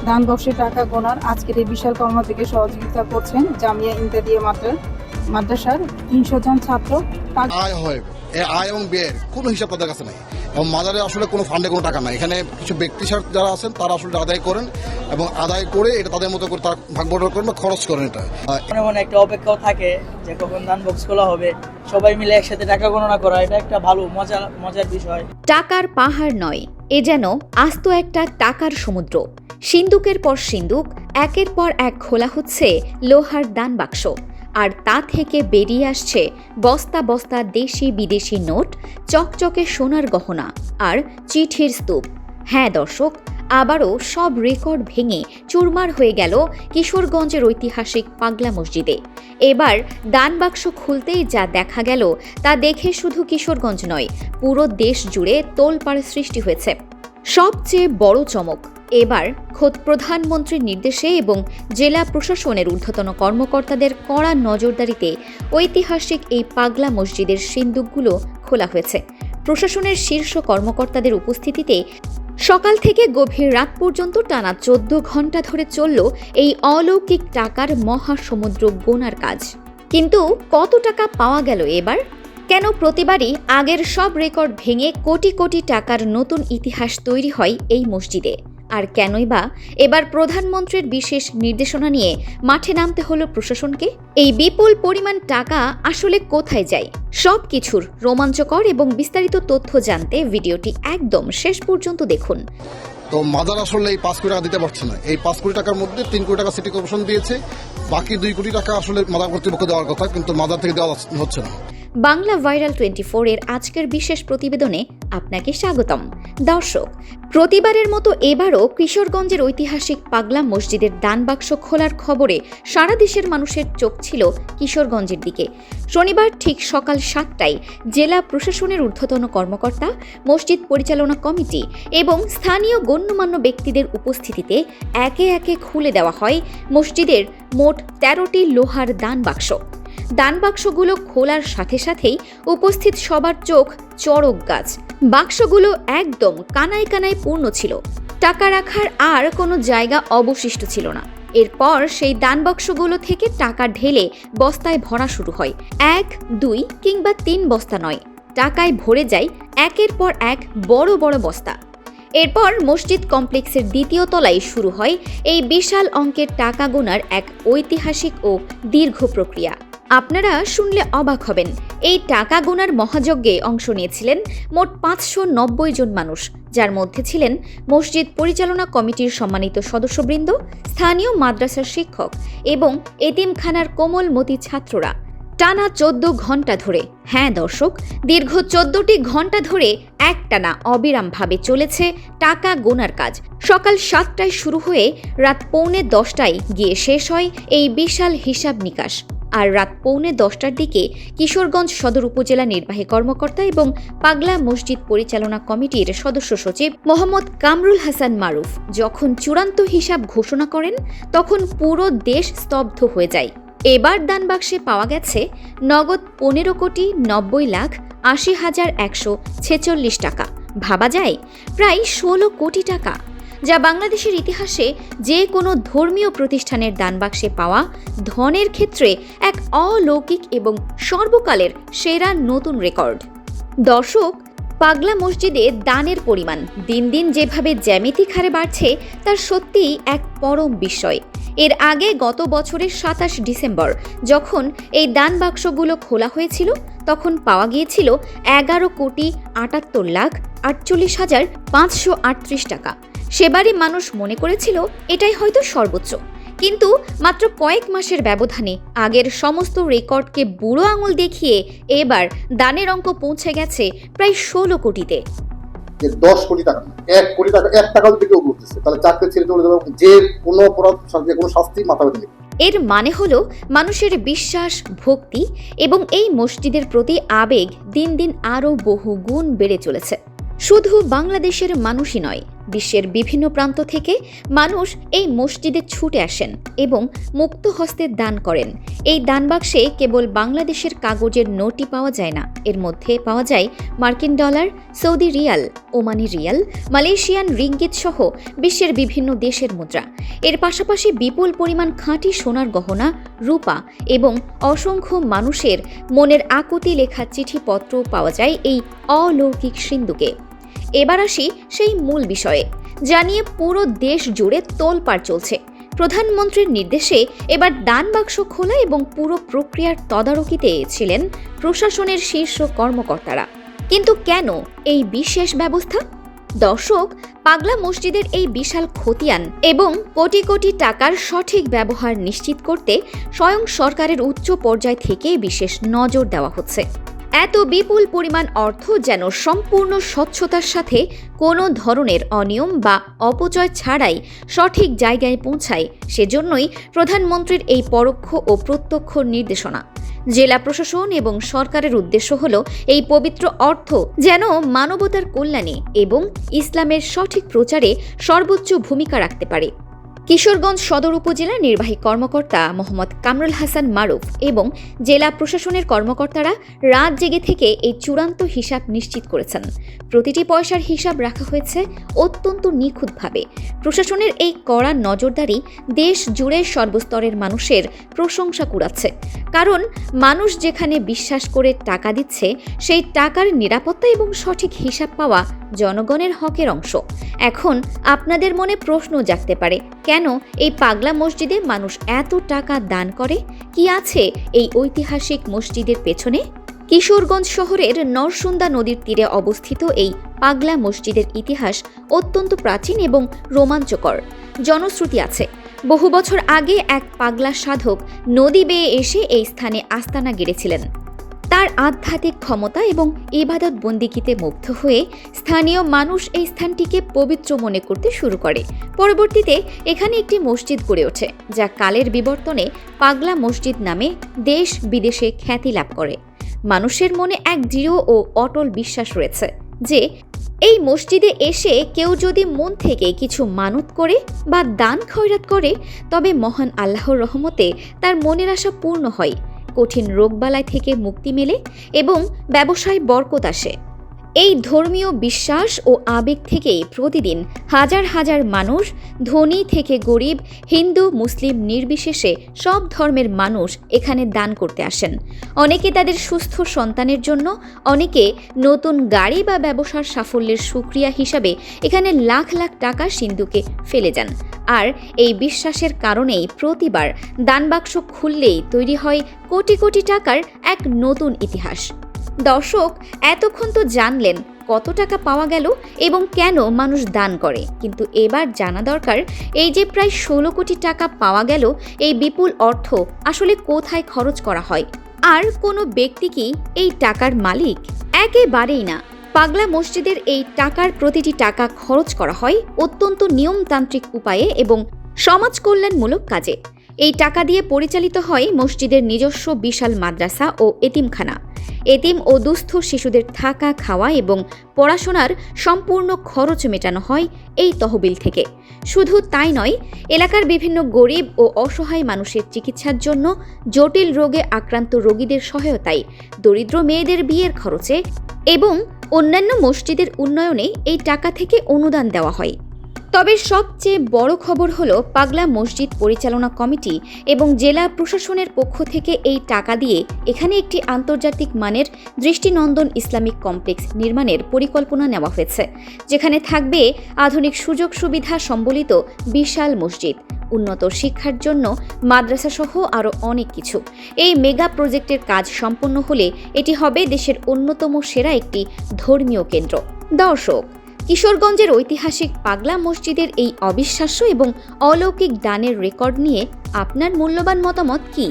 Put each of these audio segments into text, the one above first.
দান বক্সে টাকা গোনার আজকের এই বিশাল কর্ম থেকে সহযোগিতা করছেন জামিয়া ইমদাদিয়া মাদ্রাসার 300 জন ছাত্র। আয় হয় এই আয় এবং ব্যয়ের কোনো হিসাব তাদের কাছে নাই এবং মাজারে আসলে কোনো ফান্ডে কোনো টাকা নাই। এখানে কিছু ব্যক্তি যারা আছেন তারা আসলে আদায় করেন এবং আদায় করে এটা তাদের মতো করে তারা ভাগ বটর করেন বা খরচ করেন। এটা মনে মনে একটা অপেক্ষাও থাকে যে কখন দান বক্স খোলা হবে, সবাই মিলে একসাথে টাকা গণনা করা, এটা একটা ভালো মজার বিষয়। টাকার পাহাড় নয়, এ যেন আস্ত একটা টাকার সমুদ্র। সিন্দুকের পর সিন্দুক, একের পর এক খোলা হচ্ছে লোহার দান বাক্স, আর তা থেকে বেরিয়ে আসছে বস্তা বস্তা দেশি বিদেশি নোট, চকচকে সোনার গহনা আর চিঠির স্তূপ। হ্যাঁ দর্শক, আবারও সব রেকর্ড ভেঙে চুরমার হয়ে গেল কিশোরগঞ্জের ঐতিহাসিক পাগলা মসজিদে। এবার দান বাক্স খুলতেই যা দেখা গেল তা দেখে শুধু কিশোরগঞ্জ নয়, পুরো দেশ জুড়ে তোলপাড় সৃষ্টি হয়েছে। সবচেয়ে বড় চমক, এবার খোদ প্রধানমন্ত্রীর নির্দেশে এবং জেলা প্রশাসনের ঊর্ধ্বতন কর্মকর্তাদের কড়া নজরদারিতে ঐতিহাসিক এই পাগলা মসজিদের সিন্দুকগুলো খোলা হয়েছে। প্রশাসনের শীর্ষ কর্মকর্তাদের উপস্থিতিতে সকাল থেকে গভীর রাত পর্যন্ত টানা 14 ঘন্টা ধরে চলল এই অলৌকিক টাকার মহাসমুদ্র গোনার কাজ। কিন্তু কত টাকা পাওয়া গেল এবার? কেন প্রতিবারই আগের সব রেকর্ড ভেঙে কোটি কোটি টাকার নতুন ইতিহাস তৈরি হয় এই মসজিদে? আর কেনই বা এবার প্রধানমন্ত্রীর বিশেষ নির্দেশনা নিয়ে মাঠে নামতে হলো প্রশাসনকে? এই বিপুল পরিমাণ টাকা আসলে কোথায় যায়? সব কিছুর রোমাঞ্চকর এবং বিস্তারিত তথ্য জানতে ভিডিওটি একদম শেষ পর্যন্ত দেখুন। তো মাজার আসলে এই 5 কোটি টাকা দিতে পারছে না। এই 5 কোটি টাকার মধ্যে 3 কোটি টাকা সিটি কর্পোরেশন দিয়েছে, বাকি 2 কোটি টাকা আসলে মাজার কর্তৃপক্ষ দেওয়ার কথা, কিন্তু মাজার থেকে দেওয়া হচ্ছে না। বাংলা ভাইরাল 24 এর আজকের বিশেষ প্রতিবেদনে আপনাকে স্বাগতম। দর্শক, প্রতিবারের মতো এবারও কিশোরগঞ্জের ঐতিহাসিক পাগলা মসজিদের দান বাক্স খোলার খবরে সারা দেশের মানুষের চোখ ছিল কিশোরগঞ্জের দিকে। শনিবার ঠিক সকাল 7টায় জেলা প্রশাসনের ঊর্ধ্বতন কর্মকর্তা, মসজিদ পরিচালনা কমিটি এবং স্থানীয় গণ্যমান্য ব্যক্তিদের উপস্থিতিতে একে একে খুলে দেওয়া হয় মসজিদের মোট 13টি লোহার দান বাক্স। দান বাক্সগুলো খোলার সাথে সাথেই উপস্থিত সবার চোখ চড়ক গাছ। বাক্সগুলো একদম কানায় কানায় পূর্ণ ছিল, টাকা রাখার আর কোনো জায়গা অবশিষ্ট ছিল না। এরপর সেই দান বাক্সগুলো থেকে টাকা ঢেলে বস্তায় ভরা শুরু হয়। 1, 2 কিংবা 3 বস্তা নয়, টাকায় ভরে যায় একের পর এক বড় বড় বস্তা। এরপর মসজিদ কমপ্লেক্সের 2য় তলায় শুরু হয় এই বিশাল অঙ্কের টাকা গোনার এক ঐতিহাসিক ও দীর্ঘ প্রক্রিয়া। আপনারা শুনলে অবাক হবেন, এই টাকা গোনার মহাযজ্ঞে অংশ নিয়েছিলেন মোট 590 জন মানুষ, যার মধ্যে ছিলেন মসজিদ পরিচালনা কমিটির সম্মানিত সদস্যবৃন্দ, স্থানীয় মাদ্রাসার শিক্ষক এবং এতিমখানার কোমলমতি ছাত্ররা। টানা 14 ঘন্টা ধরে, হ্যাঁ দর্শক, দীর্ঘ 14টি ঘন্টা ধরে একটানা অবিরামভাবে চলেছে টাকা গোনার কাজ। সকাল 7টায় শুরু হয়ে রাত 9:45টায় গিয়ে শেষ হয় এই বিশাল হিসাব নিকাশ। আর রাত 9:10টার দিকে কিশোরগঞ্জ সদর উপজেলা নির্বাহী কর্মকর্তা এবং পাগলা মসজিদ পরিচালনা কমিটির সদস্য সচিব মোহাম্মদ কামরুল হাসান মারুফ যখন চূড়ান্ত হিসাব ঘোষণা করেন, তখন পুরো দেশ স্তব্ধ হয়ে যায়। এবার দান বাক্সে পাওয়া গেছে নগদ 15,80,146 টাকা। ভাবা যায়, প্রায় 16 কোটি টাকা, যা বাংলাদেশের ইতিহাসে যে কোনো ধর্মীয় প্রতিষ্ঠানের দান বাক্সে পাওয়া ধনের ক্ষেত্রে এক অলৌকিক এবং সর্বকালের সেরা নতুন রেকর্ড। দর্শক, পাগলা মসজিদে দানের পরিমাণ দিন দিন যেভাবে জ্যামিতিক হারে বাড়ছে, তার সত্যিই এক পরম বিস্ময়। এর আগে গত বছরের 27 ডিসেম্বর যখন এই দান বাক্সগুলো খোলা হয়েছিল, তখন পাওয়া গিয়েছিল 11,48,48,538 টাকা। সেবারই মানুষ মনে করেছিল এটাই হয়তো সর্বোচ্চ, কিন্তু মাত্র কয়েক মাসের ব্যবধানে আগের সমস্ত রেকর্ডকে বুড়ো আঙুল দেখিয়ে এবার দানের অঙ্ক পৌঁছে গেছে প্রায় 16 কোটিতে। 10 কোটি টাকা, 1 কোটি টাকা, 1 টাকা যদি কেউ করতেছে তাহলে চাকরি ছেড়ে চলে যাবে, যে কোনো অপরাধ, যে কোনো শাস্তি মাথা ব্যথা নেই। এর মানে হলো মানুষের বিশ্বাস, ভক্তি এবং এই মসজিদের প্রতি আবেগ দিন দিন আরও বহু গুণ বেড়ে চলেছে। শুধু বাংলাদেশের মানুষই নয়, বিশ্বের বিভিন্ন প্রান্ত থেকে মানুষ এই মসজিদে ছুটে আসেন এবং মুক্ত হস্তে দান করেন। এই দান বাক্সে কেবল বাংলাদেশের কাগজের নোটই পাওয়া যায় না, এর মধ্যে পাওয়া যায় মার্কিন dollar, Saudi Real, Omani Real, Malaysian ringgit সহ বিশ্বের বিভিন্ন দেশের মুদ্রা। এর পাশাপাশি বিপুল পরিমাণ খাঁটি সোনার গহনা, রূপা এবং অসংখ্য মানুষের মনের আকুতি লেখা চিঠিপত্র পাওয়া যায় এই অলৌকিক সিন্ধুকে। এবার আসি সেই মূল বিষয়ে, যা নিয়ে পুরো দেশ জুড়ে তোলপাড় চলছে। প্রধানমন্ত্রীর নির্দেশে এবার দান বাক্স খোলা এবং পুরো প্রক্রিয়ার তদারকিতে ছিলেন প্রশাসনের শীর্ষ কর্মকর্তারা। কিন্তু কেন এই বিশেষ ব্যবস্থা? দর্শক, পাগলা মসজিদের এই বিশাল খতিয়ান এবং কোটি কোটি টাকার সঠিক ব্যবহার নিশ্চিত করতে স্বয়ং সরকারের উচ্চ পর্যায় থেকে বিশেষ নজর দেওয়া হচ্ছে। এত বিপুল পরিমাণ অর্থ যেন সম্পূর্ণ স্বচ্ছতার সাথে কোনো ধরনের অনিয়ম বা অপচয় ছাড়াই সঠিক জায়গায় পৌঁছায়, সেজন্যই প্রধানমন্ত্রীর এই পরোক্ষ ও প্রত্যক্ষ নির্দেশনা। জেলা প্রশাসন এবং সরকারের উদ্দেশ্য হল এই পবিত্র অর্থ যেন মানবতার কল্যাণে এবং ইসলামের সঠিক প্রচারে সর্বোচ্চ ভূমিকা রাখতে পারে। কিশোরগঞ্জ সদর উপজেলার নির্বাহী কর্মকর্তা মোহাম্মদ কামরুল হাসান মারুফ এবং জেলা প্রশাসনের কর্মকর্তারা রাত জেগে থেকে এই চূড়ান্ত হিসাব নিশ্চিত করেছেন। প্রতিটি পয়সার হিসাব রাখা হয়েছে অত্যন্ত নিখুঁতভাবে। প্রশাসনের এই কড়া নজরদারি দেশ জুড়ে সর্বস্তরের মানুষের প্রশংসা কুড়াচ্ছে, কারণ মানুষ যেখানে বিশ্বাস করে টাকা দিচ্ছে, সেই টাকার নিরাপত্তা এবং সঠিক হিসাব পাওয়া জনগণের হকের অংশ। এখন আপনাদের মনে প্রশ্ন জাগতে পারে, কেন এই পাগলা মসজিদে মানুষ এত টাকা দান করে? কি আছে এই ঐতিহাসিক মসজিদের পেছনে? কিশোরগঞ্জ শহরের নরসুন্দা নদীর তীরে অবস্থিত এই পাগলা মসজিদের ইতিহাস অত্যন্ত প্রাচীন এবং রোমাঞ্চকর। জনশ্রুতি আছে, বহু বছর আগে এক পাগলা সাধক নদী বেয়ে এসে এই স্থানে আস্তানা গেড়েছিলেন। তার আধ্যাত্মিক ক্ষমতা এবং ইবাদত বন্দিগিতে মুগ্ধ হয়ে স্থানীয় মানুষ এই স্থানটিকে পবিত্র মনে করতে শুরু করে। পরবর্তীতে এখানে একটি মসজিদ গড়ে ওঠে, যা কালের বিবর্তনে পাগলা মসজিদ নামে দেশ বিদেশে খ্যাতি লাভ করে। মানুষের মনে এক দৃঢ় ও অটল বিশ্বাস রয়েছে যে এই মসজিদে এসে কেউ যদি মন থেকে কিছু মানত করে বা দান খয়রাত করে, তবে মহান আল্লাহর রহমতে তার মনের আশা পূর্ণ হয়, কঠিন রোগবালাই থেকে মুক্তি মেলে এবং ব্যবসায় বরকত আসে। এই ধর্মীয় বিশ্বাস ও আবেগ থেকেই প্রতিদিন হাজার হাজার মানুষ, ধনী থেকে গরিব, হিন্দু মুসলিম নির্বিশেষে সব ধর্মের মানুষ এখানে দান করতে আসেন। অনেকে তাদের সুস্থ সন্তানের জন্য, অনেকে নতুন গাড়ি বা ব্যবসার সাফল্যের সুক্রিয়া হিসাবে এখানে লাখ লাখ টাকা সিন্ধুকে ফেলে যান। আর এই বিশ্বাসের কারণেই প্রতিবার দানবাক্স খুললেই তৈরি হয় কোটি কোটি টাকার এক নতুন ইতিহাস। দর্শক, এতক্ষণ তো জানলেন কত টাকা পাওয়া গেল এবং কেন মানুষ দান করে, কিন্তু এবার জানা দরকার এই যে প্রায় 16 কোটি টাকা পাওয়া গেল, এই বিপুল অর্থ আসলে কোথায় খরচ করা হয়? আর কোনো ব্যক্তি কি এই টাকার মালিক? একেবারেই না। পাগলা মসজিদের এই টাকার প্রতিটি টাকা খরচ করা হয় অত্যন্ত নিয়মতান্ত্রিক উপায়ে এবং সমাজ কল্যাণমূলক কাজে। এই টাকা দিয়ে পরিচালিত হয় মসজিদের নিজস্ব বিশাল মাদ্রাসা ও এতিমখানা। এতিম ও দুস্থ শিশুদের থাকা, খাওয়া এবং পড়াশোনার সম্পূর্ণ খরচ মেটানো হয় এই তহবিল থেকে। শুধু তাই নয়, এলাকার বিভিন্ন গরিব ও অসহায় মানুষের চিকিৎসার জন্য, জটিল রোগে আক্রান্ত রোগীদের সহায়তায়, দরিদ্র মেয়েদের বিয়ের খরচে এবং অন্যান্য মসজিদের উন্নয়নে এই টাকা থেকে অনুদান দেওয়া হয়। তবে সবচেয়ে বড় খবর হলো পাগলা মসজিদ পরিচালনা কমিটি এবং জেলা প্রশাসনের পক্ষ থেকে এই টাকা দিয়ে এখানে একটি আন্তর্জাতিক মানের দৃষ্টিনন্দন ইসলামিক কমপ্লেক্স নির্মাণের পরিকল্পনা নেওয়া হয়েছে, যেখানে থাকবে আধুনিক সুযোগ সুবিধা সম্বলিত বিশাল মসজিদ, উন্নত শিক্ষার জন্য মাদ্রাসা সহ আরও অনেক কিছু। এই মেগা প্রজেক্টের কাজ সম্পন্ন হলে এটি হবে দেশের অন্যতম সেরা একটি ধর্মীয় কেন্দ্র। দর্শক, কিশোরগঞ্জের ঐতিহাসিক পাগলা মসজিদের এই অবিশ্বাস্য এবং অলৌকিক দানের রেকর্ড নিয়ে আপনার মূল্যবান মতামত কি?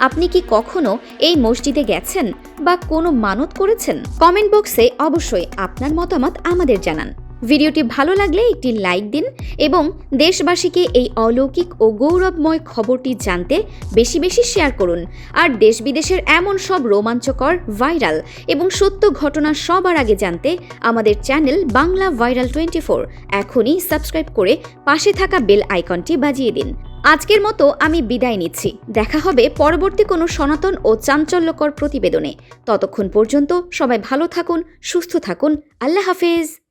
আপনি কি কখনো এই মসজিদে গেছেন বা কোনো মানত করেছেন? কমেন্ট বক্সে অবশ্যই আপনার মতামত আমাদের জানান। ভিডিওটি ভালো লাগলে একটি লাইক দিন এবং দেশবাসীকে এই অলৌকিক ও গৌরবময় খবরটি জানতে বেশি বেশি শেয়ার করুন। আর দেশ বিদেশের এমন সব রোমাঞ্চকর, ভাইরাল এবং সত্য ঘটনা সবার আগে জানতে আমাদের চ্যানেল বাংলা ভাইরাল 24 এখনই সাবস্ক্রাইব করে পাশে থাকা বেল আইকনটি বাজিয়ে দিন। আজকের মতো আমি বিদায় নিচ্ছি। দেখা হবে পরবর্তী কোনো সনাতন ও চাঞ্চল্যকর প্রতিবেদনে। ততক্ষণ পর্যন্ত সবাই ভালো থাকুন, সুস্থ থাকুন। আল্লাহ হাফেজ।